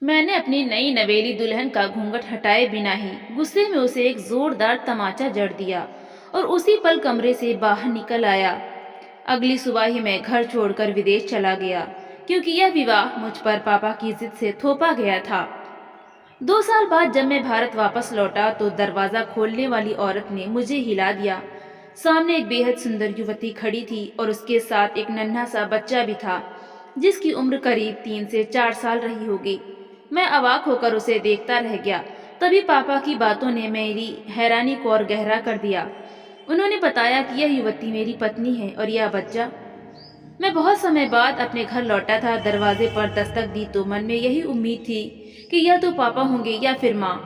मैंने अपनी नई नवेली दुल्हन का घूंघट हटाए बिना ही गुस्से में उसे एक जोरदार तमाचा जड़ दिया और उसी पल कमरे से बाहर निकल आया। अगली सुबह ही मैं घर छोड़कर विदेश चला गया, क्योंकि यह विवाह मुझ पर पापा की जिद से थोपा गया था। 2 साल बाद जब मैं भारत वापस लौटा तो दरवाजा खोलने वाली औरत ने मुझे हिला दिया। सामने एक बेहद सुंदर युवती खड़ी थी और उसके साथ एक नन्हा सा बच्चा भी था, जिसकी उम्र करीब 3 से 4 साल रही होगी। मैं अवाक होकर उसे देखता रह गया। तभी पापा की बातों ने मेरी हैरानी को और गहरा कर दिया। उन्होंने बताया कि यह युवती मेरी पत्नी है और यह बच्चा। मैं बहुत समय बाद अपने घर लौटा था। दरवाजे पर दस्तक दी तो मन में यही उम्मीद थी कि यह तो पापा होंगे या फिर माँ।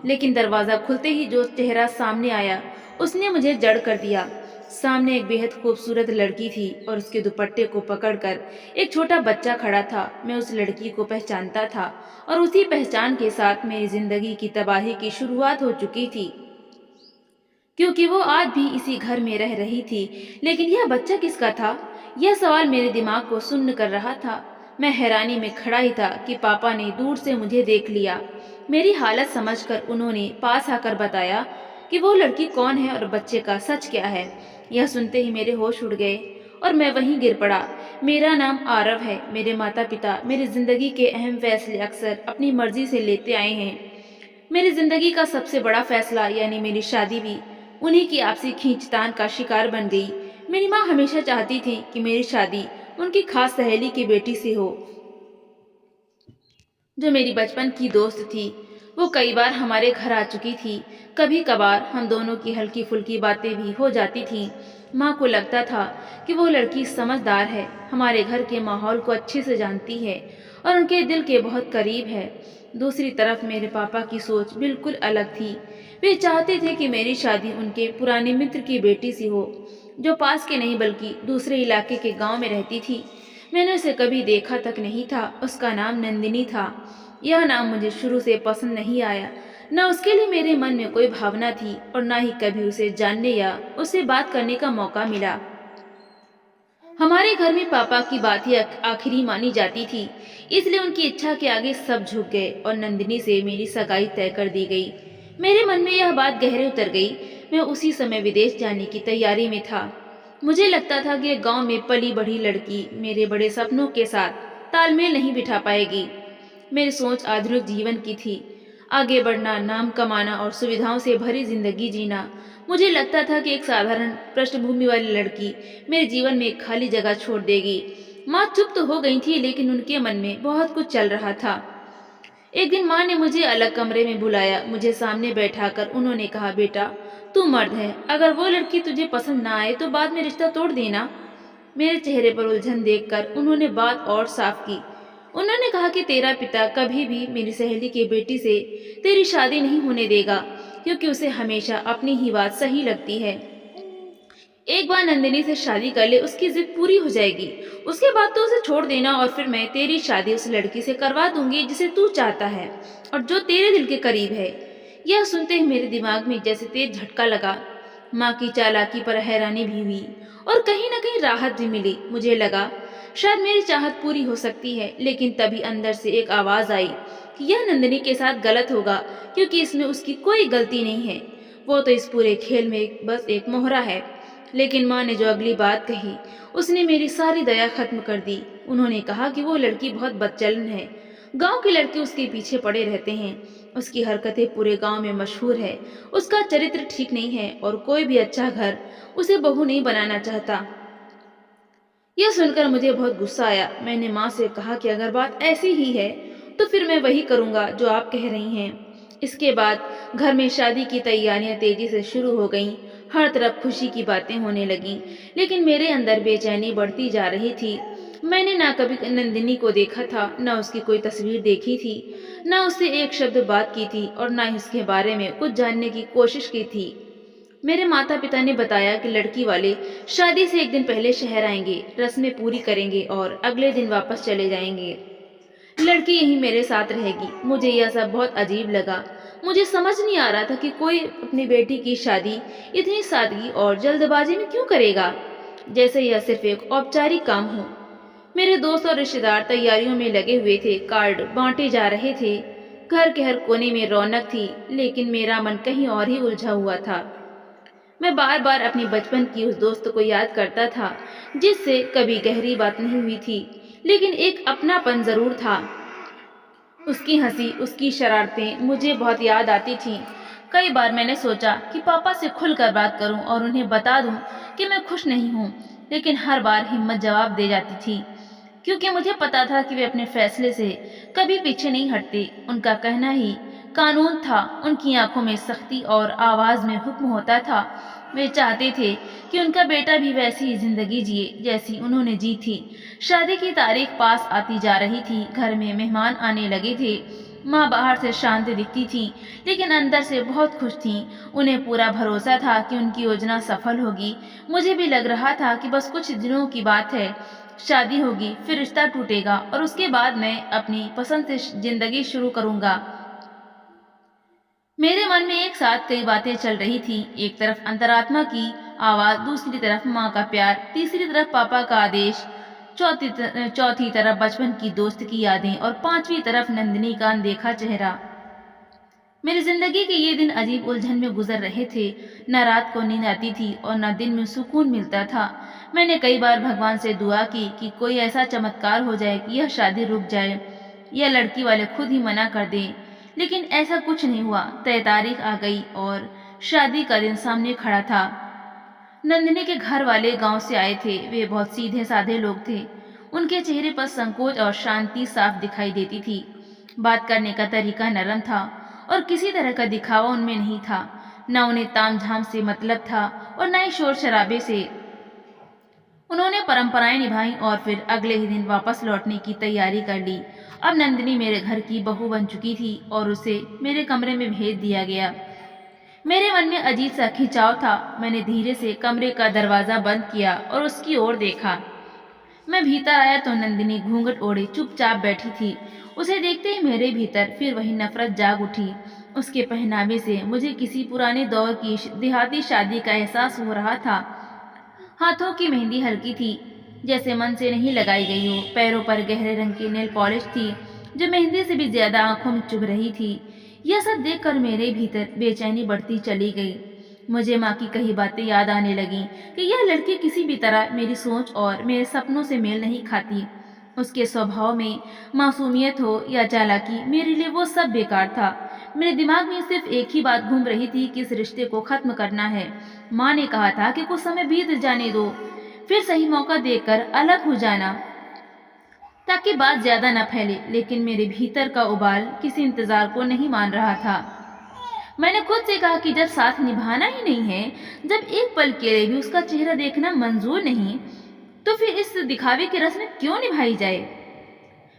लेकिन दरवाजा खुलते ही जो चेहरा सामने आया, उसने मुझे जड़ कर दिया। सामने एक बेहद खूबसूरत लड़की थी और उसके दुपट्टे को पकड़कर एक छोटा बच्चा खड़ा था। मैं उस लड़की को पहचानता था और उसी पहचान के साथ मेरी जिंदगी की तबाही की शुरुआत हो चुकी थी, क्योंकि वो आज भी इसी घर में रह रही थी। लेकिन यह बच्चा किसका था? यह सवाल मेरे दिमाग को सुन्न कर रहा था। मैं हैरानी में खड़ा ही था कि पापा ने दूर से मुझे देख लिया। मेरी हालत समझकर उन्होंने पास आकर बताया कि वो लड़की कौन है और बच्चे का सच क्या है। यह सुनते ही मेरे होश उड़ गए और मैं वहीं गिर पड़ा। मेरा नाम आरव है। मेरे माता पिता मेरी जिंदगी के अहम फैसले अक्सर अपनी मर्जी से लेते आए हैं। मेरी जिंदगी का सबसे बड़ा फैसला यानी मेरी शादी भी उन्हीं की आपसी खींचतान का शिकार बन गई। मेरी माँ हमेशा चाहती थी कि मेरी शादी उनकी खास सहेली की बेटी से हो, जो मेरी बचपन की दोस्त थी। वो कई बार हमारे घर आ चुकी थी। कभी कभार हम दोनों की हल्की फुल्की बातें भी हो जाती थीं। माँ को लगता था कि वो लड़की समझदार है, हमारे घर के माहौल को अच्छे से जानती है और उनके दिल के बहुत करीब है। दूसरी तरफ मेरे पापा की सोच बिल्कुल अलग थी। वे चाहते थे कि मेरी शादी उनके पुराने मित्र की बेटी से हो, जो पास के नहीं बल्कि दूसरे इलाके के गांव में रहती थी। मैंने उसे कभी देखा तक नहीं था। उसका नाम नंदिनी था। यह नाम मुझे शुरू से पसंद नहीं आया। न उसके लिए मेरे मन में कोई भावना थी और न ही कभी उसे जानने या उससे बात करने का मौका मिला। हमारे घर में पापा की बात ही आखिरी मानी जाती थी, इसलिए उनकी इच्छा के आगे सब झुक गए और नंदिनी से मेरी सगाई तय कर दी गई। मेरे मन में यह बात गहरे उतर गई। मैं उसी समय विदेश जाने की तैयारी में था। मुझे लगता था कि गांव में पली बढ़ी लड़की मेरे बड़े सपनों के साथ तालमेल नहीं बिठा पाएगी। मेरी सोच आधुनिक जीवन की थी, आगे बढ़ना, नाम कमाना और सुविधाओं से भरी जिंदगी जीना। मुझे लगता था कि एक साधारण पृष्ठभूमि वाली लड़की मेरे जीवन में एक खाली जगह छोड़ देगी। माँ चुप तो हो गई थी, लेकिन उनके मन में बहुत कुछ चल रहा था। एक दिन माँ ने मुझे अलग कमरे में बुलाया। मुझे सामने बैठाकर उन्होंने कहा, बेटा, तू मर्द है, अगर वो लड़की तुझे पसंद ना आए तो बाद में रिश्ता तोड़ देना। मेरे चेहरे पर उलझन देखकर उन्होंने बात और साफ की। उन्होंने कहा कि तेरा पिता कभी भी मेरी सहेली की बेटी से तेरी शादी नहीं होने देगा, क्योंकि उसे हमेशा अपनी ही बात सही लगती है। एक बार नंदिनी से शादी कर ले, उसकी जिद पूरी हो जाएगी। उसके बाद तो उसे छोड़ देना और फिर मैं तेरी शादी उस लड़की से करवा दूंगी जिसे तू चाहता है और जो तेरे दिल के करीब है। यह सुनते ही मेरे दिमाग में जैसे तेज झटका लगा। माँ की चालाकी पर हैरानी भी हुई और कहीं न कहीं राहत भी मिली। मुझे लगा शायद मेरी चाहत पूरी हो सकती है, लेकिन तभी अंदर से एक आवाज आई कि यह नंदिनी के साथ गलत होगा, क्योंकि इसमें उसकी कोई गलती नहीं है। वो तो इस पूरे खेल में बस एक मोहरा है। लेकिन माँ ने जो अगली बात कही, उसने मेरी सारी दया खत्म कर दी। उन्होंने कहा कि वो लड़की बहुत बदचलन है। गांव के लड़के उसके पीछे पड़े रहते हैं। उसकी हरकतें पूरे गांव में मशहूर है। उसका चरित्र ठीक नहीं है और कोई भी अच्छा घर उसे बहू नहीं बनाना चाहता। यह सुनकर मुझे बहुत गुस्सा आया। मैंने माँ से कहा कि अगर बात ऐसी ही है तो फिर मैं वही करूँगा जो आप कह रही हैं। इसके बाद घर में शादी की तैयारियां तेजी से शुरू हो गईं। हर तरफ खुशी की बातें होने लगीं, लेकिन मेरे अंदर बेचैनी बढ़ती जा रही थी। मैंने ना कभी नंदिनी को देखा था, ना उसकी कोई तस्वीर देखी थी, ना उससे एक शब्द बात की थी और ना ही उसके बारे में कुछ जानने की कोशिश की थी। मेरे माता पिता ने बताया कि लड़की वाले शादी से एक दिन पहले शहर आएंगे, रस्में पूरी करेंगे और अगले दिन वापस चले जाएंगे। लड़की यहीं मेरे साथ रहेगी। मुझे यह सब बहुत अजीब लगा। मुझे समझ नहीं आ रहा था कि कोई अपनी बेटी की शादी इतनी सादगी और जल्दबाजी में क्यों करेगा, जैसे यह सिर्फ एक औपचारिक काम हो। मेरे दोस्त और रिश्तेदार तैयारियों में लगे हुए थे, कार्ड बांटे जा रहे थे। घर के हर कोने में रौनक थी, लेकिन मेरा मन कहीं और ही उलझा हुआ था। मैं बार बार अपनी बचपन की उस दोस्त को याद करता था, जिससे कभी गहरी बात नहीं हुई थी, लेकिन एक अपनापन जरूर था। उसकी हंसी, उसकी शरारतें मुझे बहुत याद आती थीं। कई बार मैंने सोचा कि पापा से खुलकर बात करूं और उन्हें बता दूं कि मैं खुश नहीं हूं, लेकिन हर बार हिम्मत जवाब दे जाती थी, क्योंकि मुझे पता था कि वे अपने फैसले से कभी पीछे नहीं हटते। उनका कहना ही कानून था, उनकी आंखों में सख्ती और आवाज में हुक्म होता था। वे चाहते थे कि उनका बेटा भी वैसी ही जिंदगी जिए जैसी उन्होंने जी थी। शादी की तारीख पास आती जा रही थी, घर में मेहमान आने लगे थे। माँ बाहर से शांत दिखती थी, लेकिन अंदर से बहुत खुश थीं। उन्हें पूरा भरोसा था कि उनकी योजना सफल होगी। मुझे भी लग रहा था कि बस कुछ दिनों की बात है, शादी होगी, फिर रिश्ता टूटेगा और उसके बाद मैं अपनी पसंद से जिंदगी शुरू करूंगा। मेरे मन में एक साथ कई बातें चल रही थी। एक तरफ अंतरात्मा की आवाज, दूसरी तरफ माँ का प्यार, तीसरी तरफ पापा का आदेश, चौथी तरफ बचपन की दोस्त की यादें और पांचवी तरफ नंदिनी का अनदेखा चेहरा। मेरी जिंदगी के ये दिन अजीब उलझन में गुजर रहे थे। न रात को नींद आती थी और न दिन में सुकून मिलता था। मैंने कई बार भगवान से दुआ की कि कोई ऐसा चमत्कार हो जाए कि यह शादी रुक जाए या लड़की वाले खुद ही मना कर दें, लेकिन ऐसा कुछ नहीं हुआ। तय तारीख आ गई और शादी का दिन सामने खड़ा था। नंदिनी के घर वाले गांव से आए थे। वे बहुत सीधे साधे लोग थे। उनके चेहरे पर संकोच और शांति साफ दिखाई देती थी। बात करने का तरीका नरम था और किसी तरह का दिखावा उनमें नहीं था। न उन्हें तामझाम से मतलब था और न ही शोर शराबे से। उन्होंने परंपराएं निभाई और फिर अगले ही दिन वापस लौटने की तैयारी कर ली। अब नंदिनी मेरे घर की बहू बन चुकी थी और उसे मेरे कमरे में भेज दिया गया। मेरे मन में अजीब सा खिंचाव था। मैंने धीरे से कमरे का दरवाजा बंद किया और उसकी ओर देखा। मैं भीतर आया तो नंदिनी घूंघट ओढ़े चुपचाप बैठी थी। उसे देखते ही मेरे भीतर फिर वही नफरत जाग उठी। उसके पहनावे से मुझे किसी पुराने दौर की देहाती शादी का एहसास हो रहा था। हाथों की मेहंदी हल्की थी, जैसे मन से नहीं लगाई गई हो। पैरों पर गहरे रंग की नेल पॉलिश थी, जो मेहंदी से भी ज्यादा आंखों में चुभ रही थी। यह सब देखकर मेरे भीतर बेचैनी बढ़ती चली गई। मुझे माँ की कही बातें याद आने लगीं कि यह लड़की किसी भी तरह मेरी सोच और मेरे सपनों से मेल नहीं खाती। उसके स्वभाव में मासूमियत हो या चालाकी, मेरे लिए वो सब बेकार था। मेरे दिमाग में सिर्फ एक ही बात घूम रही थी कि इस रिश्ते को खत्म करना है। माँ ने कहा था कि कुछ समय बीत जाने दो, फिर सही मौका देकर अलग हो जाना, ताकि बात ज्यादा न फैले। लेकिन मेरे भीतर का उबाल किसी इंतजार को नहीं मान रहा था। मैंने खुद से कहा कि जब साथ निभाना ही नहीं है, जब एक पल के लिए भी उसका चेहरा देखना मंजूर नहीं, तो फिर इस दिखावे की रस्म क्यों निभाई जाए।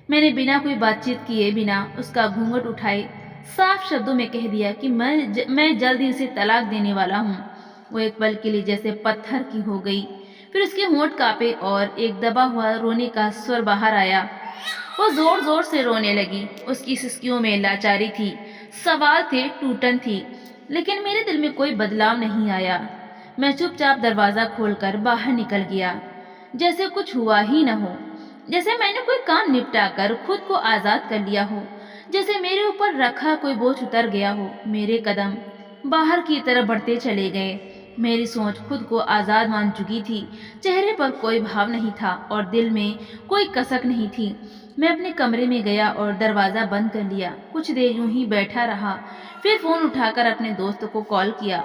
मैंने बिना कोई बातचीत किए, बिना उसका घूंघट उठाए, साफ शब्दों में कह दिया कि मैं जल्द ही उसे तलाक देने वाला हूँ। वो एक पल के लिए जैसे पत्थर की हो गई। फिर उसके होंठ कांपे और एक दबा हुआ रोने का स्वर बाहर आया। वो जोर जोर से रोने लगी। उसकी सिसकियों में लाचारी थी, सवाल थे, टूटन थी, लेकिन मेरे दिल में कोई बदलाव नहीं आया। मैं चुपचाप दरवाजा खोलकर बाहर निकल गया, जैसे कुछ हुआ ही न हो, जैसे मैंने कोई काम निपटा कर खुद को आजाद कर लिया हो, जैसे मेरे ऊपर रखा कोई बोझ उतर गया हो। मेरे कदम बाहर की तरफ बढ़ते चले गए। मेरी सोच खुद को आजाद मान चुकी थी। चेहरे पर कोई भाव नहीं था और दिल में कोई कसक नहीं थी। मैं अपने कमरे में गया और दरवाजा बंद कर लिया। कुछ देर यूं ही बैठा रहा, फिर फोन उठाकर अपने दोस्त को कॉल किया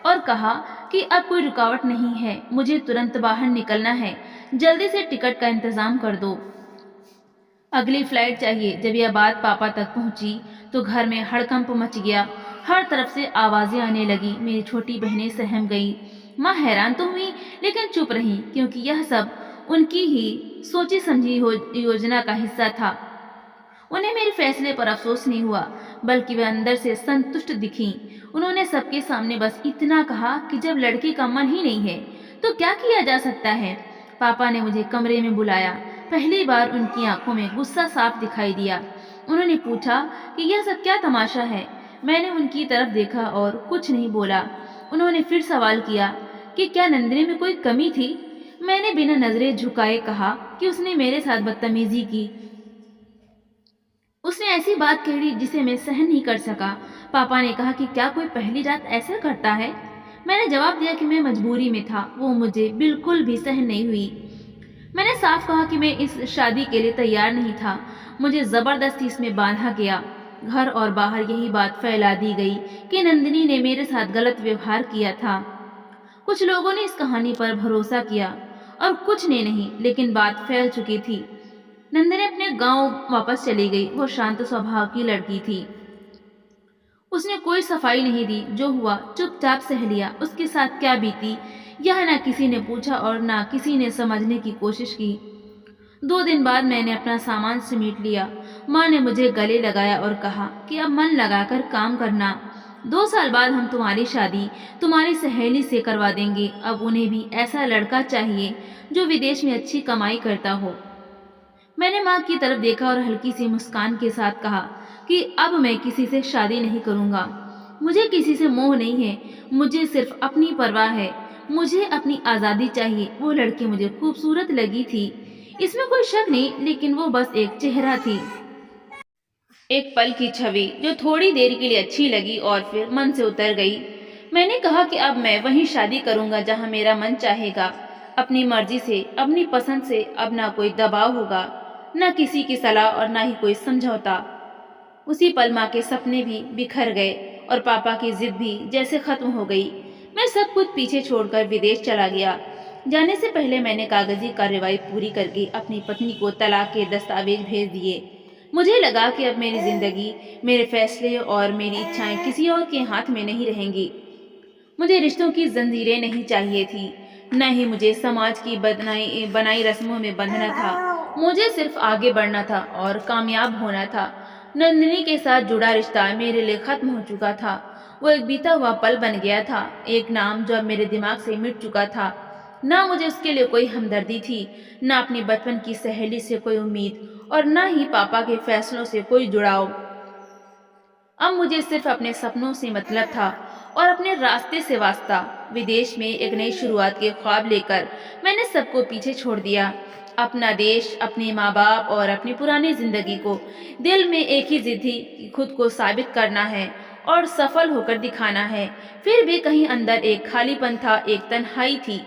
और कहा कि अब कोई रुकावट नहीं है, मुझे तुरंत बाहर निकलना है, जल्दी से टिकट का इंतजाम कर दो, अगली फ्लाइट चाहिए। जब यह बात पापा तक पहुंची तो घर में हड़कंप मच गया। हर तरफ से आवाजें आने लगी। मेरी छोटी बहनें सहम गई। माँ हैरान तो हुई, लेकिन चुप रही, क्योंकि यह सब उनकी ही सोची समझी योजना का हिस्सा था। उन्हें मेरे फैसले पर अफसोस नहीं हुआ, बल्कि वे अंदर से संतुष्ट दिखीं। उन्होंने सबके सामने बस इतना कहा कि जब लड़की का मन ही नहीं है तो क्या किया जा सकता है। पापा ने मुझे कमरे में बुलाया। पहली बार उनकी आंखों में गुस्सा साफ दिखाई दिया। उन्होंने पूछा कि यह सब क्या तमाशा है। मैंने उनकी तरफ देखा और कुछ नहीं बोला। उन्होंने फिर सवाल किया कि क्या नंदिनी में कोई कमी थी। मैंने बिना नजरें झुकाए कहा कि उसने मेरे साथ बदतमीजी की। उसने ऐसी बात कही जिसे मैं सहन नहीं कर सका। पापा ने कहा कि क्या कोई पहली रात ऐसा करता है? मैंने जवाब दिया कि मैं मजबूरी में था, वो मुझे बिल्कुल भी सहन नहीं हुई। मैंने साफ कहा कि मैं इस शादी के लिए तैयार नहीं था। मुझे जबरदस्ती इसमें बांधा गया। घर और बाहर यही बात फैला दी गई कि नंदिनी ने मेरे साथ गलत व्यवहार किया था। कुछ लोगों ने इस कहानी पर भरोसा किया और कुछ ने नहीं, लेकिन बात फैल चुकी थी। नंदिनी अपने गांव वापस चली गई। वो शांत स्वभाव की लड़की थी। उसने कोई सफाई नहीं दी। जो हुआ चुपचाप सह लिया। उसके साथ क्या बीती यह न किसी ने पूछा और न किसी ने समझने की कोशिश की। 2 दिन बाद मैंने अपना सामान समेट लिया। माँ ने मुझे गले लगाया और कहा कि अब मन लगाकर काम करना। 2 साल बाद हम तुम्हारी शादी तुम्हारी सहेली से करवा देंगे। अब उन्हें भी ऐसा लड़का चाहिए जो विदेश में अच्छी कमाई करता हो। मैंने माँ की तरफ देखा और हल्की सी मुस्कान के साथ कहा कि अब मैं किसी से शादी नहीं करूँगा। मुझे किसी से मोह नहीं है। मुझे सिर्फ अपनी परवाह है। मुझे अपनी आज़ादी चाहिए। वो लड़की मुझे खूबसूरत लगी थी, इसमें कोई शक नहीं, लेकिन वो बस एक चेहरा थी, एक पल की छवि जो थोड़ी देर के लिए अच्छी लगी और फिर मन से उतर गई। मैंने कहा कि अब मैं वहीं शादी करूँगा जहाँ मेरा मन चाहेगा, अपनी मर्जी से, अपनी पसंद से। अब ना कोई दबाव होगा, न किसी की सलाह और ना ही कोई समझौता। उसी पल माँ के सपने भी बिखर गए और पापा की जिद भी जैसे खत्म हो गई। मैं सब कुछ पीछे छोड़कर विदेश चला गया। जाने से पहले मैंने कागजी कार्रवाई पूरी करके अपनी पत्नी को तलाक के दस्तावेज भेज दिए। मुझे लगा कि अब मेरी जिंदगी, मेरे फैसले और मेरी इच्छाएं किसी और के हाथ में नहीं रहेंगी। मुझे रिश्तों की जंजीरें नहीं चाहिए थी, न ही मुझे समाज की बनाई रस्मों में बंधना था। मुझे सिर्फ आगे बढ़ना था और कामयाब होना था। नंदिनी के साथ जुड़ा रिश्ता मेरे लिए खत्म हो चुका था। वो एक बीता हुआ पल बन गया था, एक नाम जो अब मेरे दिमाग से मिट चुका था। ना मुझे उसके लिए कोई हमदर्दी थी, ना अपनी बचपन की सहेली से कोई उम्मीद और ना ही पापा के फैसलों से कोई जुड़ाव। अब मुझे सिर्फ अपने सपनों से मतलब था और अपने रास्ते से वास्ता। विदेश में एक नई शुरुआत के ख्वाब लेकर मैंने सबको पीछे छोड़ दिया। अपना देश, अपने माँ बाप और अपनी पुरानी जिंदगी को। दिल में एक ही जिद थी कि खुद को साबित करना है और सफल होकर दिखाना है। फिर भी कहीं अंदर एक खालीपन था, एक तन्हाई थी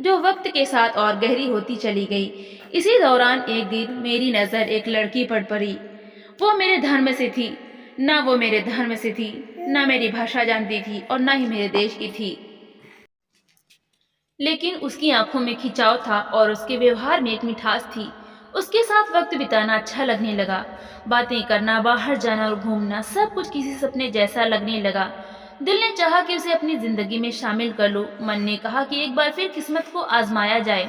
जो वक्त के साथ और गहरी होती चली गई। इसी दौरान एक दिन मेरी नजर एक लड़की पर पड़ी। वो मेरे धर्म से थी, ना वो मेरे धर्म से थी, ना मेरी भाषा जानती थी और ना ही मेरे देश की थी। लेकिन उसकी आंखों में खिंचाव था और उसके व्यवहार में एक मिठास थी। उसके साथ वक्त बिताना अच्छा लगने लगा। बातें करना, बाहर जाना और घूमना, सब कुछ किसी सपने जैसा लगने लगा। दिल ने चाहा कि उसे अपनी जिंदगी में शामिल कर लो। मन ने कहा कि एक बार फिर किस्मत को आजमाया जाए।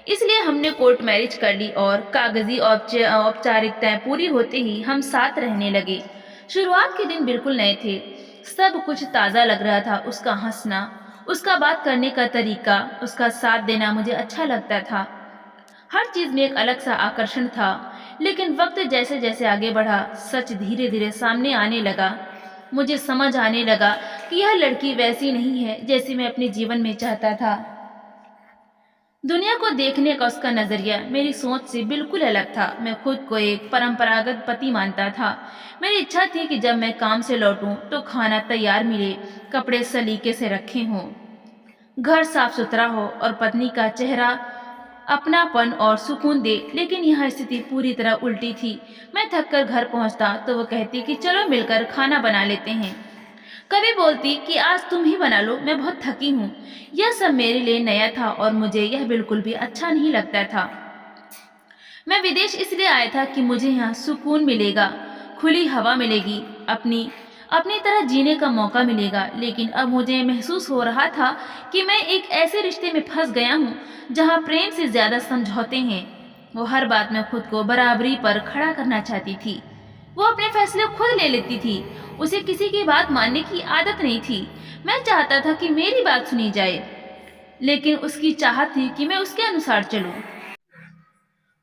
इसलिए हमने कोर्ट मैरिज कर ली और कागजी औपचारिकताएं पूरी होते ही हम साथ रहने लगे। शुरुआत के दिन बिल्कुल नए थे। सब कुछ ताज़ा लग रहा था। उसका हंसना, उसका बात करने का तरीका, उसका साथ देना मुझे अच्छा लगता था। हर चीज में एक अलग सा आकर्षण था। लेकिन वक्त जैसे जैसे आगे बढ़ा, सच धीरे धीरे सामने आने लगा। मुझे समझ आने लगा कि यह लड़की वैसी नहीं है जैसी मैं अपने जीवन में चाहता था। दुनिया को देखने का उसका नजरिया मेरी सोच से बिल्कुल अलग था। मैं खुद को एक परंपरागत पति मानता था। मेरी इच्छा थी कि जब मैं काम से लौटूं तो खाना तैयार मिले, कपड़े सलीके से रखे हों, घर साफ सुथरा हो और पत्नी का चेहरा अपनापन और सुकून दे। लेकिन यह स्थिति पूरी तरह उल्टी थी। मैं थक कर घर पहुंचता तो वो कहती कि चलो मिलकर खाना बना लेते हैं। कभी बोलती कि आज तुम ही बना लो, मैं बहुत थकी हूँ। यह सब मेरे लिए नया था और मुझे यह बिल्कुल भी अच्छा नहीं लगता था। मैं विदेश इसलिए आया था कि मुझे यहाँ सुकून मिलेगा, खुली हवा मिलेगी, अपनी अपनी तरह जीने का मौका मिलेगा। लेकिन अब मुझे महसूस हो रहा था कि मैं एक ऐसे रिश्ते में फंस गया हूँ जहाँ प्रेम से ज्यादा समझौते हैं। वो हर बात में खुद को बराबरी पर खड़ा करना चाहती थी। वो अपने फैसले खुद ले लेती थी। उसे किसी की बात मानने की आदत नहीं थी। मैं चाहता था कि मेरी बात सुनी जाए, लेकिन उसकी चाहत थी कि मैं उसके अनुसार चलूं।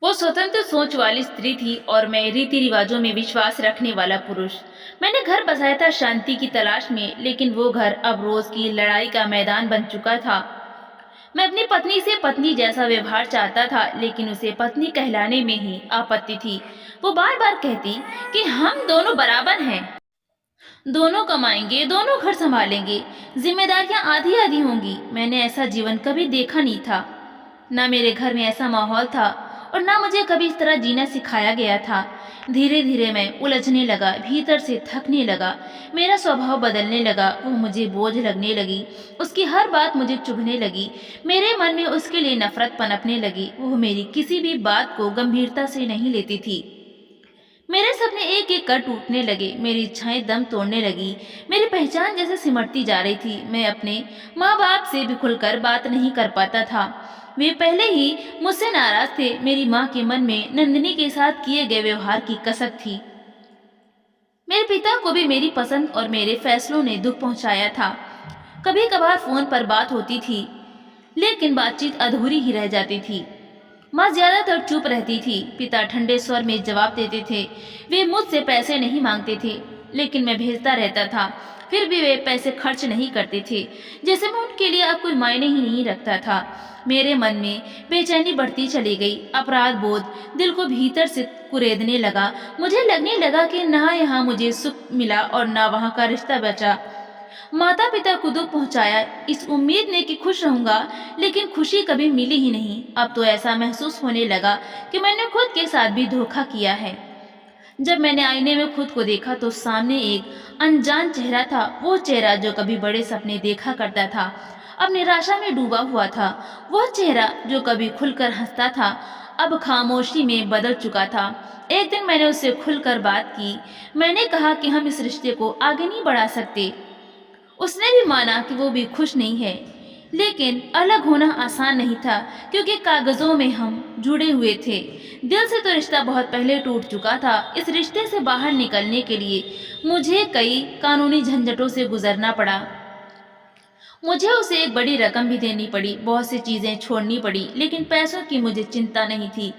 वो स्वतंत्र सोच वाली स्त्री थी और मैं रीति रिवाजों में विश्वास रखने वाला पुरुष। मैंने घर बसाया था शांति की तलाश में, लेकिन वो घर अब रोज की लड़ाई का मैदान बन चुका था। मैं अपनी पत्नी से पत्नी जैसा व्यवहार चाहता था, लेकिन उसे पत्नी कहलाने में ही आपत्ति थी। वो बार बार कहती कि हम दोनों बराबर हैं, दोनों कमाएंगे, दोनों घर संभालेंगे, जिम्मेदारियां आधी आधी होंगी। मैंने ऐसा जीवन कभी देखा नहीं था। ना मेरे घर में ऐसा माहौल था और ना मुझे कभी इस तरह जीना सिखाया गया था। धीरे धीरे मैं उलझने लगा, भीतर से थकने लगा, मेरा स्वभाव बदलने लगा। वो मुझे बोझ लगने लगी, उसकी हर बात मुझे चुभने लगी। मेरे मन में उसके लिए नफरत पनपने लगी। वो मेरी किसी भी बात को गंभीरता से नहीं लेती थी। मेरे सपने एक एक कर टूटने लगे, मेरी इच्छाएं दम तोड़ने लगी, मेरी पहचान जैसे सिमटती जा रही थी। मैं अपने माँ बाप से भी खुलकर बात नहीं कर पाता था। वे पहले ही मुझसे नाराज थे। मेरी माँ के मन में नंदिनी के साथ किए गए व्यवहार की कसक थी। मेरे पिता को भी मेरी पसंद और मेरे फैसलों ने दुख पहुंचाया था। कभी कभार फोन पर बात होती थी, लेकिन बातचीत अधूरी ही रह जाती थी। माँ ज्यादातर चुप रहती थी। पिता ठंडे स्वर में जवाब देते थे। वे मुझसे पैसे नहीं मांगते थे, लेकिन मैं भेजता रहता था। फिर भी वे पैसे खर्च नहीं करते थे, जैसे मैं उनके लिए अब कोई मायने ही नहीं रखता था। मेरे मन में बेचैनी बढ़ती चली गई। अपराध बोध दिल को भीतर से कुरेदने लगा। मुझे लगने लगा कि ना यहाँ मुझे सुख मिला और ना वहाँ का रिश्ता बचा। माता पिता को दुख पहुंचाया इस उम्मीद ने कि खुश रहूंगा, लेकिन खुशी कभी मिली ही नहीं। अब तो ऐसा महसूस होने लगा कि मैंने खुद के साथ भी धोखा किया है। जब मैंने आईने में खुद को देखा तो सामने एक अनजान चेहरा था। वो चेहरा जो कभी बड़े सपने देखा करता था, अब निराशा में डूबा हुआ था। वह चेहरा जो कभी खुलकर हंसता था, अब खामोशी में बदल चुका था। एक दिन मैंने उससे खुलकर बात की। मैंने कहा कि हम इस रिश्ते को आगे नहीं बढ़ा सकते। उसने भी माना कि वो भी खुश नहीं है, लेकिन अलग होना आसान नहीं था, क्योंकि कागजों में हम जुड़े हुए थे। दिल से तो रिश्ता बहुत पहले टूट चुका था। इस रिश्ते से बाहर निकलने के लिए मुझे कई कानूनी झंझटों से गुजरना पड़ा। मुझे उसे एक बड़ी रकम भी देनी पड़ी, बहुत सी चीजें छोड़नी पड़ी, लेकिन पैसों की मुझे चिंता नहीं थी।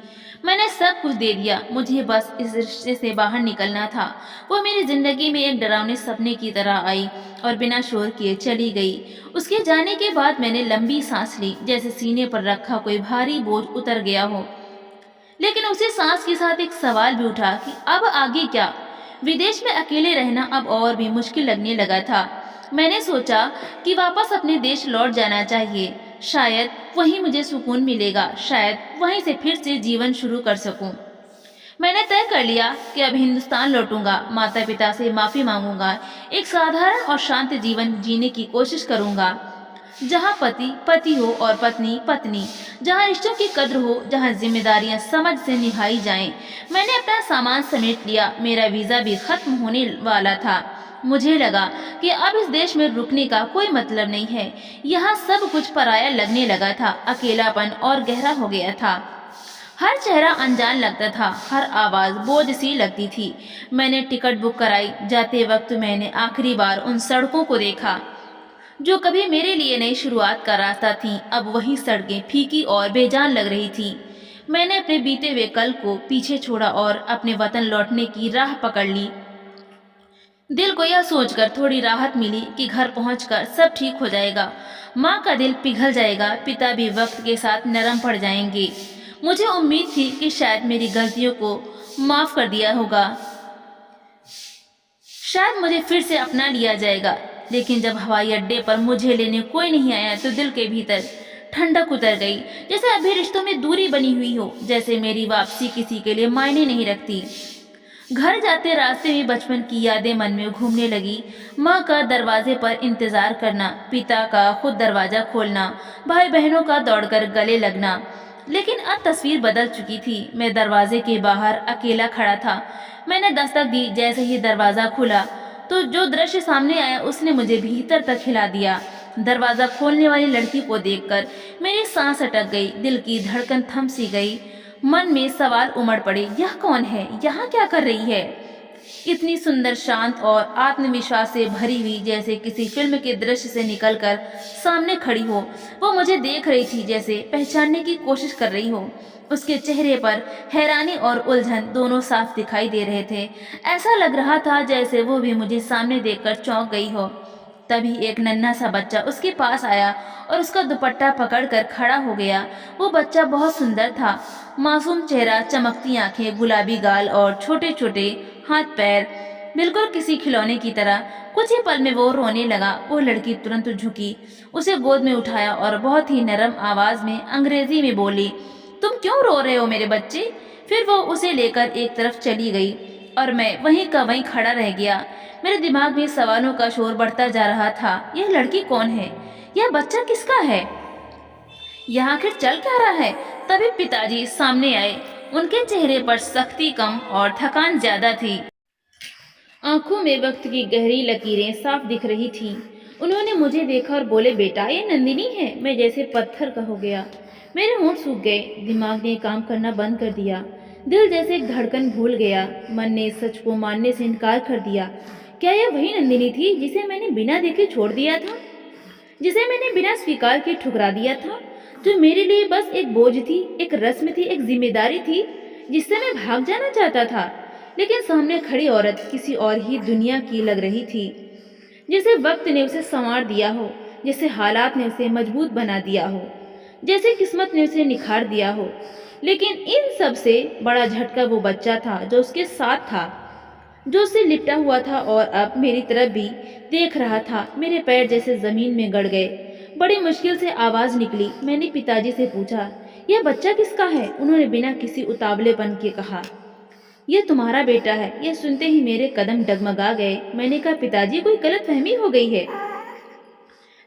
मैंने सब कुछ दे दिया। मुझे बस इस रिश्ते से बाहर निकलना था। वो मेरी जिंदगी में एक डरावने सपने की तरह आई और बिना शोर किए चली गई। उसके जाने के बाद मैंने लंबी सांस ली, जैसे सीने पर रखा कोई भारी बोझ उतर गया हो। लेकिन उसी सांस के साथ एक सवाल भी उठा कि अब आगे क्या। विदेश में अकेले रहना अब और भी मुश्किल लगने लगा था। मैंने सोचा कि वापस अपने देश लौट जाना चाहिए। शायद वहीं मुझे सुकून मिलेगा, शायद वहीं से फिर से जीवन शुरू कर सकूं। मैंने तय कर लिया कि अब हिंदुस्तान लौटूंगा, माता पिता से माफी मांगूंगा, एक साधारण और शांत जीवन जीने की कोशिश करूंगा, जहाँ पति पति हो और पत्नी पत्नी, जहाँ रिश्तों की कद्र हो, जहाँ जिम्मेदारियां समझ से निभाई जाएं। मैंने अपना सामान समेट लिया। मेरा वीजा भी खत्म होने वाला था। मुझे लगा कि अब इस देश में रुकने का कोई मतलब नहीं है। यहाँ सब कुछ पराया लगने लगा था। अकेलापन और गहरा हो गया था। हर चेहरा अनजान लगता था, हर आवाज बोझ सी लगती थी। मैंने टिकट बुक कराई। जाते वक्त मैंने आखिरी बार उन सड़कों को देखा जो कभी मेरे लिए नई शुरुआत का रास्ता थी। अब वही सड़कें फीकी और बेजान लग रही थी। मैंने अपने बीते हुए कल को पीछे छोड़ा और अपने वतन लौटने की राह पकड़ ली। दिल को यह सोचकर थोड़ी राहत मिली कि घर पहुंचकर सब ठीक हो जाएगा। माँ का दिल पिघल जाएगा, पिता भी वक्त के साथ नरम पड़ जाएंगे। मुझे उम्मीद थी कि शायद मेरी गलतियों को माफ कर दिया होगा, शायद मुझे फिर से अपना लिया जाएगा। लेकिन जब हवाई अड्डे पर मुझे लेने कोई नहीं आया तो दिल के भीतर ठंडक उतर गई, जैसे अभी रिश्तों में दूरी बनी हुई हो, जैसे मेरी वापसी किसी के लिए मायने नहीं रखती। घर जाते रास्ते में बचपन की यादें मन में घूमने लगी। माँ का दरवाजे पर इंतजार करना, पिता का खुद दरवाजा खोलना, भाई बहनों का दौड़कर गले लगना। लेकिन अब तस्वीर बदल चुकी थी। मैं दरवाजे के बाहर अकेला खड़ा था। मैंने दस्तक दी। जैसे ही दरवाजा खुला तो जो दृश्य सामने आया उसने मुझे भीतर तक हिला दिया। दरवाजा खोलने वाली लड़की को देखकर मेरी सांस अटक गई, दिल की धड़कन थम सी गई। मन में सवाल उमड़ पड़े, यह कौन है, यहाँ क्या कर रही है। इतनी सुंदर, शांत और आत्मविश्वास से भरी हुई, जैसे किसी फिल्म के दृश्य से निकलकर सामने खड़ी हो। वो मुझे देख रही थी, जैसे पहचानने की कोशिश कर रही हो। उसके चेहरे पर हैरानी और उलझन दोनों साफ दिखाई दे रहे थे। ऐसा लग रहा था जैसे वो भी मुझे सामने देखकर चौंक गई हो। तभी एक नन्हा सा बच्चा उसके पास आया और उसका दुपट्टा पकड़कर खड़ा हो गया। वो बच्चा बहुत सुंदर था, मासूम चेहरा, चमकती आंखें, गुलाबी गाल और छोटे छोटे हाथ पैर, बिल्कुल किसी खिलौने की तरह। कुछ ही पल में वो रोने लगा। वो लड़की तुरंत झुकी, उसे गोद में उठाया और बहुत ही नरम आवाज में अंग्रेजी में बोली, तुम क्यों रो रहे हो मेरे बच्चे? फिर वो उसे लेकर एक तरफ चली गई और मैं वहीं का वहीं खड़ा रह गया। मेरे दिमाग में सवालों का शोर बढ़ता जा रहा था। यह लड़की कौन है? यह बच्चा किसका है? यहाँ आखिर चल क्या रहा है? तभी पिताजी सामने आए। उनके चेहरे पर सख्ती कम और थकान ज्यादा थी। आंखों में वक्त की गहरी लकीरें साफ दिख रही थीं। उन्होंने मुझे देखा और बोले, बेटा ये नंदिनी है। मैं जैसे पत्थर का हो गया। मेरे होंठ सूख गए, दिमाग ने काम करना बंद कर दिया, दिल जैसे एक धड़कन भूल गया, मन ने सच को मानने से इनकार कर दिया। क्या यह वही नंदिनी थी जिसे मैंने बिना देखे छोड़ दिया था, जिसे मैंने बिना स्वीकार के ठुकरा दिया था, जो मेरे लिए बस एक बोझ थी, एक रस्म थी, एक जिम्मेदारी थी जिससे मैं भाग जाना चाहता था? लेकिन सामने खड़ी औरत किसी और ही दुनिया की लग रही थी, जैसे वक्त ने उसे संवार दिया हो, जैसे हालात ने उसे मजबूत बना दिया हो, जैसे किस्मत ने उसे निखार दिया हो। लेकिन इन सब से बड़ा झटका वो बच्चा था जो उसके साथ था, जो उससे लिपटा हुआ था और अब मेरी तरफ भी देख रहा था। मेरे पैर जैसे जमीन में गड़ गए। बड़ी मुश्किल से आवाज निकली। मैंने पिताजी से पूछा, यह बच्चा किसका है? उन्होंने बिना किसी उतावलेपन के कहा, यह तुम्हारा बेटा है। यह सुनते ही मेरे कदम डगमगा गए। मैंने कहा, पिताजी कोई गलतफहमी हो गई है,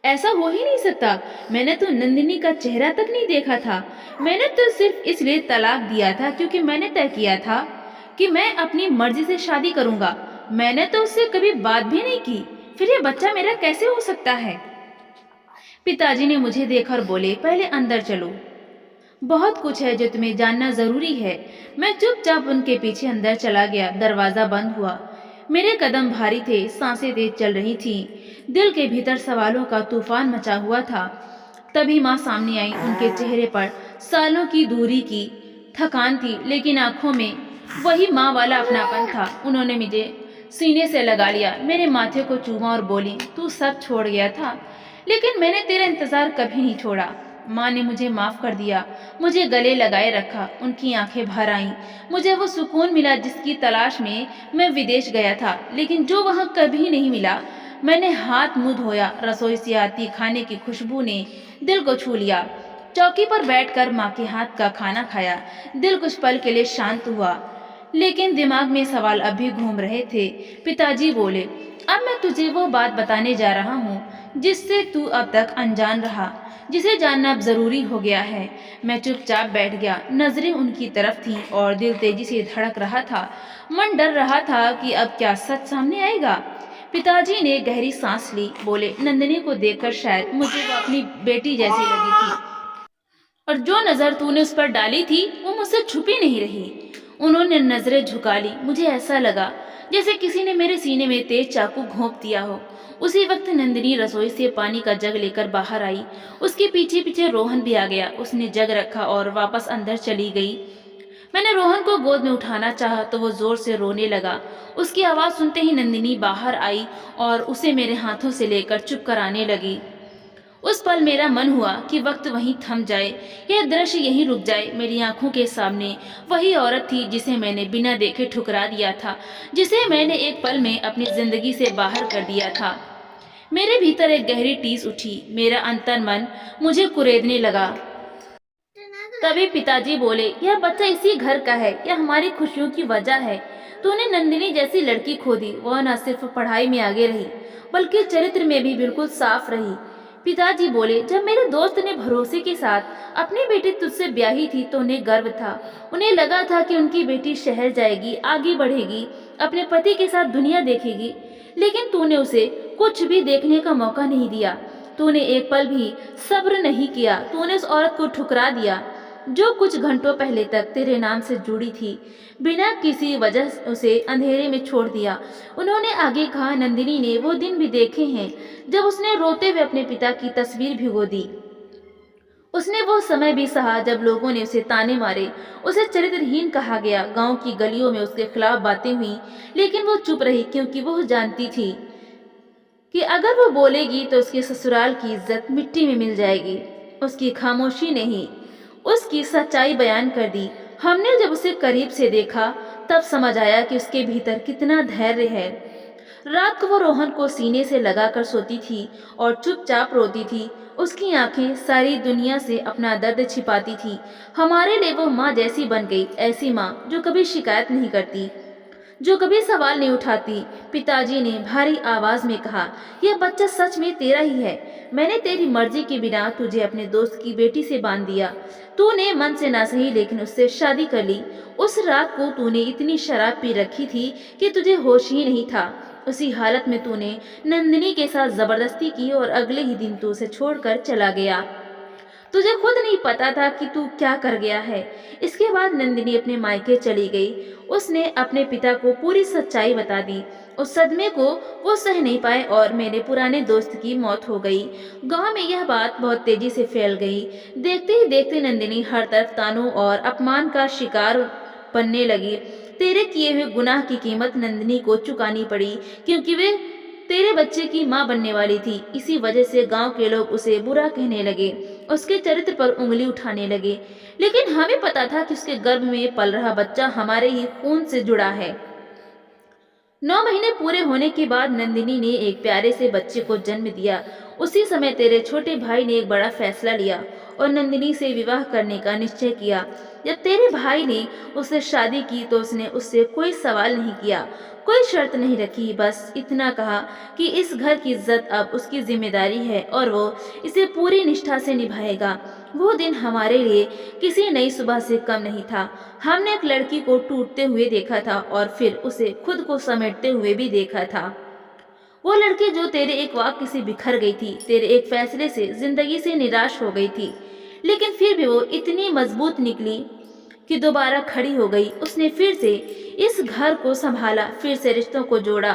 ऐसा हो ही नहीं सकता। मैंने तो नंदिनी का चेहरा तक नहीं देखा था। मैंने तो सिर्फ इसलिए तलाक दिया था क्योंकि मैंने तय किया था कि मैं अपनी मर्जी से शादी करूंगा। मैंने तो उससे कभी बात भी नहीं की। फिर ये बच्चा मेरा कैसे हो सकता है? पिताजी ने मुझे देखा और बोले, पहले अंदर चलो, बहुत कुछ है जो तुम्हें जानना जरूरी है। मैं चुपचाप उनके पीछे अंदर चला गया। दरवाजा बंद हुआ। मेरे कदम भारी थे, सांसें तेज चल रही थीं। दिल के भीतर सवालों का तूफान मचा हुआ था। तभी माँ सामने आई। उनके चेहरे पर सालों की दूरी की थकान थी, लेकिन आंखों में वही माँ वाला अपनापन था। उन्होंने मुझे सीने से लगा लिया, मेरे माथे को चूमा और बोली, तू सब छोड़ गया था, लेकिन मैंने तेरा इंतजार कभी नहीं छोड़ा। माँ ने मुझे माफ कर दिया, मुझे गले लगाए रखा। उनकी आंखें भर आईं। मुझे वो सुकून मिला जिसकी तलाश में मैं विदेश गया था, लेकिन जो वहाँ कभी नहीं मिला। मैंने हाथ मुंह धोया। रसोई से आती खाने की खुशबू ने दिल को छू लिया। चौकी पर बैठकर माँ के हाथ का खाना खाया। दिल कुछ पल के लिए शांत हुआ, लेकिन दिमाग में सवाल अब भी घूम रहे थे। पिताजी बोले, अब मैं तुझे वो बात बताने जा रहा हूँ जिससे तू अब तक अनजान रहा, जिसे जानना अब जरूरी हो गया है। मैं चुपचाप बैठ गया। नजरें उनकी तरफ थीं और दिल तेजी से धड़क रहा था। मन डर रहा था कि अब क्या सच सामने आएगा। पिताजी ने गहरी सांस ली, बोले, नंदिनी को देखकर शायद मुझे वो अपनी बेटी जैसी लगी थी, और जो नजर तूने उस पर डाली थी वो मुझसे छुपी नहीं रही। उन्होंने नजरें झुका ली। मुझे ऐसा लगा जैसे किसी ने मेरे सीने में तेज चाकू घोंप दिया हो। उसी वक्त नंदिनी रसोई से पानी का जग लेकर बाहर आई। उसके पीछे पीछे रोहन भी आ गया। उसने जग रखा और वापस अंदर चली गई। मैंने रोहन को गोद में उठाना चाहा तो वो जोर से रोने लगा। उसकी आवाज सुनते ही नंदिनी बाहर आई और उसे मेरे हाथों से लेकर चुप कराने लगी। उस पल मेरा मन हुआ कि वक्त वहीं थम जाए, यह दृश्य यहीं रुक जाए। मेरी आंखों के सामने वही औरत थी जिसे मैंने बिना देखे ठुकरा दिया था, जिसे मैंने एक पल में अपनी जिंदगी से बाहर कर दिया था। मेरे भीतर एक गहरी टीस उठी। मेरा अंतर मन मुझे कुरेदने लगा। तभी पिताजी बोले, यह बच्चा इसी घर का है, यह हमारी खुशियों की वजह है। तूने नंदिनी जैसी लड़की खो दी। वह न सिर्फ पढ़ाई में आगे रही बल्कि चरित्र में भी बिल्कुल साफ रही। पिताजी बोले, जब मेरे दोस्त ने भरोसे के साथ अपनी बेटी तुझसे ब्याही थी तो उन्हें गर्व था। उन्हें लगा था कि उनकी बेटी शहर जाएगी, आगे बढ़ेगी, अपने पति के साथ दुनिया देखेगी। लेकिन तूने उसे कुछ भी देखने का मौका नहीं दिया। तूने एक पल भी सब्र नहीं किया। तूने उस औरत को ठुकरा दिया जो कुछ घंटों पहले तक तेरे नाम से जुड़ी थी। बिना किसी वजह उसे अंधेरे में छोड़ दिया। उन्होंने आगे कहा, नंदिनी ने वो दिन भी देखे हैं जब उसने रोते हुए अपने पिता की तस्वीर भिगो दी। उसने वो समय भी सहा जब लोगों ने उसे ताने मारे, उसे चरित्रहीन कहा गया। गांव की गलियों में उसके खिलाफ बातें हुई, लेकिन वो चुप रही क्योंकि वो जानती थी कि अगर वो बोलेगी तो उसके ससुराल की इज्जत मिट्टी में मिल जाएगी। उसकी खामोशी ने ही उसकी सच्चाई बयान कर दी। हमने जब उसे करीब से देखा तब समझ आया कि उसके भीतर कितना धैर्य है। रात को वो रोहन को सीने से लगाकर सोती थी और चुपचाप रोती थी। उसकी आंखें सारी दुनिया से अपना दर्द छिपाती थी। हमारे लिए वो माँ जैसी बन गई, ऐसी माँ जो कभी शिकायत नहीं करती, जो कभी सवाल नहीं उठाती। पिताजी ने भारी आवाज में कहा, यह बच्चा सच में तेरा ही है। मैंने तेरी मर्जी के बिना तुझे अपने दोस्त की बेटी से बांध दिया। तूने मन से ना सही लेकिन उससे शादी कर ली। उस रात को तूने इतनी शराब पी रखी थी कि तुझे होश ही नहीं था। उसी हालत में तूने नंदिनी के साथ जबरदस्ती की और अगले ही दिन तू उसे छोड़कर चला गया। तुझे खुद नहीं पता था कि तू क्या कर गया है। इसके बाद नंदिनी अपने मायके चली गई। उसने अपने पिता को पूरी सच्चाई बता दी। उस सदमे को वो सह नहीं पाए और मेरे पुराने दोस्त की मौत हो गई। गांव में यह बात बहुत तेजी से फैल गई। देखते ही देखते नंदिनी हर तरफ तानों और अपमान का शिकार बनने लगी। तेरे किए हुए गुनाह की कीमत नंदिनी को चुकानी पड़ी, क्योंकि वे तेरे बच्चे की माँ बनने वाली थी। इसी वजह से गांव के लोग उसे बुरा कहने लगे, उसके चरित्र पर उंगली उठाने लगे। लेकिन हमें पता था कि उसके गर्भ में पल रहा बच्चा हमारे ही खून से जुड़ा है। 9 महीने पूरे होने के बाद नंदिनी ने एक प्यारे से बच्चे को जन्म दिया। उसी समय तेरे छोटे भाई ने एक बड़ा फैसला लिया और नंदिनी से विवाह करने का निश्चय किया। जब तेरे भाई ने उससे शादी की तो उसने उससे कोई सवाल नहीं किया, कोई शर्त नहीं रखी। बस इतना कहा कि इस घर की इज्जत अब उसकी जिम्मेदारी है और वो इसे पूरी निष्ठा से निभाएगा। वो दिन हमारे लिए किसी नई सुबह से कम नहीं था। हमने एक लड़की को टूटते हुए देखा था और फिर उसे खुद को समेटते हुए भी देखा था। वो लड़की जो तेरे एक वाक्य से बिखर गई थी, तेरे एक फैसले से जिंदगी से निराश हो गई थी, लेकिन फिर भी वो इतनी मजबूत निकली कि दोबारा खड़ी हो गई। उसने फिर से इस घर को संभाला, फिर से रिश्तों को जोड़ा।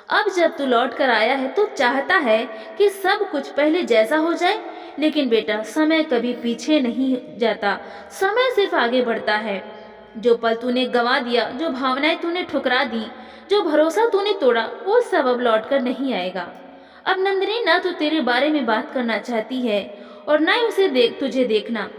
अब जब तू लौट कर आया है तो चाहता है कि सब कुछ पहले जैसा हो जाए। लेकिन बेटा, समय कभी पीछे नहीं जाता, समय सिर्फ आगे बढ़ता है। जो पल तूने गंवा दिया, जो भावनाएं तूने ठुकरा दी, जो भरोसा तूने तोड़ा, वो सब अब लौट कर नहीं आएगा। अब नंदिनी ना तो तेरे बारे में बात करना चाहती है और ना ही उसे तुझे देखना।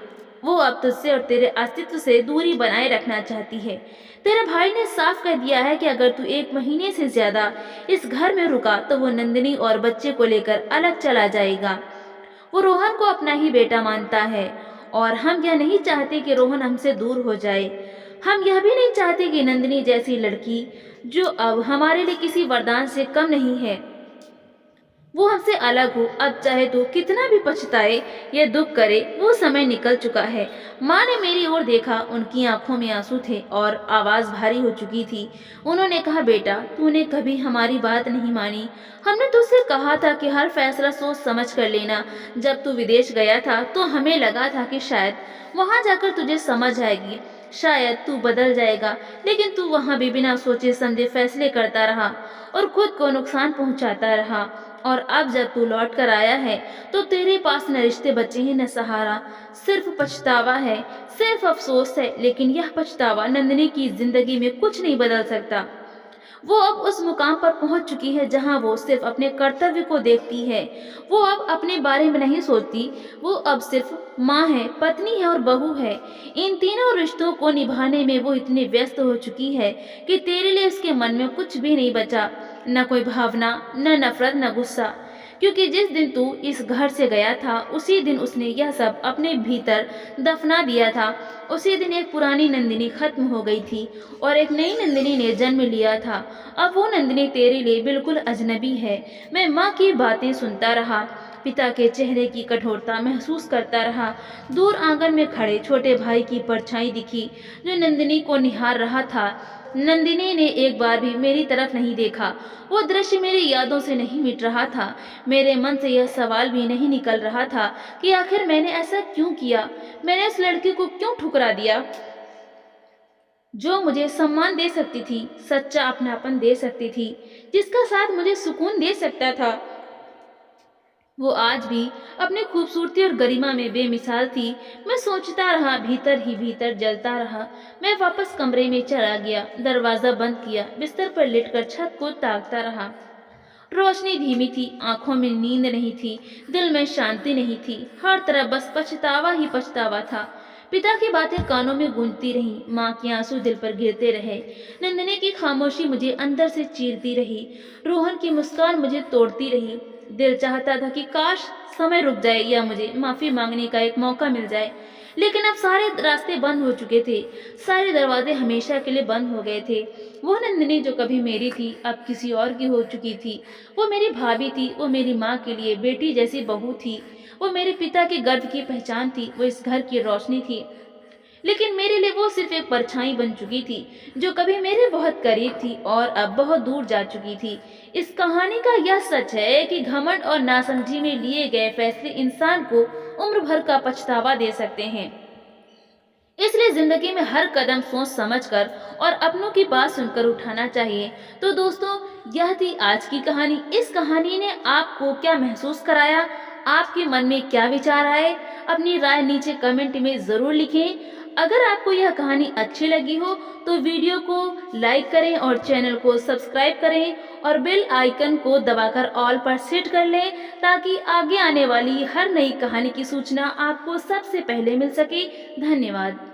वो अब तुझसे और तेरे अस्तित्व से दूरी बनाए रखना चाहती है। तेरे भाई ने साफ कह दिया है कि अगर तू 1 महीने से ज्यादा इस घर में रुका तो वो नंदिनी और बच्चे को लेकर अलग चला जाएगा। वो रोहन को अपना ही बेटा मानता है और हम यह नहीं चाहते कि रोहन हमसे दूर हो जाए। हम यह भी नहीं चाहते कि नंदिनी जैसी लड़की, जो अब हमारे लिए किसी वरदान से कम नहीं है, वो हमसे अलग हो। अब चाहे तो कितना भी पछताए या दुख करे, वो समय निकल चुका है। माँ ने मेरी ओर देखा, उनकी आंखों में आंसू थे और आवाज भारी हो चुकी थी। उन्होंने कहा, बेटा, तूने कभी हमारी बात नहीं मानी। हमने तुझसे कहा था कि हर फैसला सोच समझ कर लेना। जब तू विदेश गया था तो हमें लगा था कि शायद वहां जाकर तुझे समझ आएगी, शायद तू बदल जाएगा। लेकिन तू वहां भी बिना सोचे समझे फैसले करता रहा और खुद को नुकसान पहुंचाता रहा। और अब जब तू लौट कर आया है तो तेरे पास न रिश्ते बचे हैं न सहारा, सिर्फ पछतावा है, सिर्फ अफसोस है। लेकिन यह पछतावा नंदिनी की जिंदगी में कुछ नहीं बदल सकता। वो अब उस मुकाम पर पहुंच चुकी है जहां वो सिर्फ अपने कर्तव्य को देखती है। वो अब अपने बारे में नहीं सोचती। वो अब सिर्फ माँ है, पत्नी है और बहू है। इन तीनों रिश्तों को निभाने में वो इतनी व्यस्त हो चुकी है कि तेरे लिए उसके मन में कुछ भी नहीं बचा, न कोई भावना, न नफरत, न गुस्सा। क्योंकि जिस दिन तू इस घर से गया था उसी दिन उसने यह सब अपने भीतर दफना दिया था। उसी दिन एक पुरानी नंदिनी खत्म हो गई थी और एक नई नंदिनी ने जन्म लिया था। अब वो नंदिनी तेरे लिए बिल्कुल अजनबी है। मैं माँ की बातें सुनता रहा, पिता के चेहरे की कठोरता महसूस करता रहा। दूर आंगन में खड़े छोटे भाई की परछाई दिखी जो नंदिनी को निहार रहा था। नंदिनी ने एक बार भी मेरी तरफ नहीं देखा। वो दृश्य मेरी यादों से नहीं मिट रहा था। मेरे मन से यह सवाल भी नहीं निकल रहा था कि आखिर मैंने ऐसा क्यों किया। मैंने उस लड़की को क्यों ठुकरा दिया जो मुझे सम्मान दे सकती थी, सच्चा अपनापन दे सकती थी, जिसका साथ मुझे सुकून दे सकता था। वो आज भी अपनी खूबसूरती और गरिमा में बेमिसाल थी। मैं सोचता रहा, भीतर ही भीतर जलता रहा। मैं वापस कमरे में चला गया, दरवाजा बंद किया, बिस्तर पर लेटकर छत को ताकता रहा। रोशनी धीमी थी, आंखों में नींद नहीं थी, दिल में शांति नहीं थी। हर तरफ बस पछतावा ही पछतावा था। पिता की बातें कानों में गूंजती रहीं, माँ के आंसू दिल पर गिरते रहे। नंदिनी की खामोशी मुझे अंदर से चीरती रही, रोहन की मुस्कान मुझे तोड़ती रही। दिल चाहता था कि काश समय रुक जाए या मुझे माफी मांगने का एक मौका मिल जाए, लेकिन अब सारे रास्ते बंद हो चुके थे, सारे दरवाजे हमेशा के लिए बंद हो गए थे। वो नंदिनी जो कभी मेरी थी अब किसी और की हो चुकी थी। वो मेरी भाभी थी, वो मेरी माँ के लिए बेटी जैसी बहू थी, वो मेरे पिता के गर्व की पहचान थी, वो इस घर की रोशनी थी। लेकिन मेरे लिए वो सिर्फ एक परछाई बन चुकी थी, जो कभी मेरे बहुत करीब थी और अब बहुत दूर जा चुकी थी। इस कहानी का यह सच है कि घमंड और नासमझी में लिए गए फैसले इंसान को उम्र भर का पछतावा दे सकते हैं। इसलिए जिंदगी में हर कदम सोच समझकर और अपनों की बात सुनकर उठाना चाहिए। तो दोस्तों, यह थी आज की कहानी। इस कहानी ने आपको क्या महसूस कराया, आपके मन में क्या विचार आए, अपनी राय नीचे कमेंट में जरूर लिखें। अगर आपको यह कहानी अच्छी लगी हो तो वीडियो को लाइक करें और चैनल को सब्सक्राइब करें और बेल आइकन को दबाकर ऑल पर सेट कर लें, ताकि आगे आने वाली हर नई कहानी की सूचना आपको सबसे पहले मिल सके। धन्यवाद।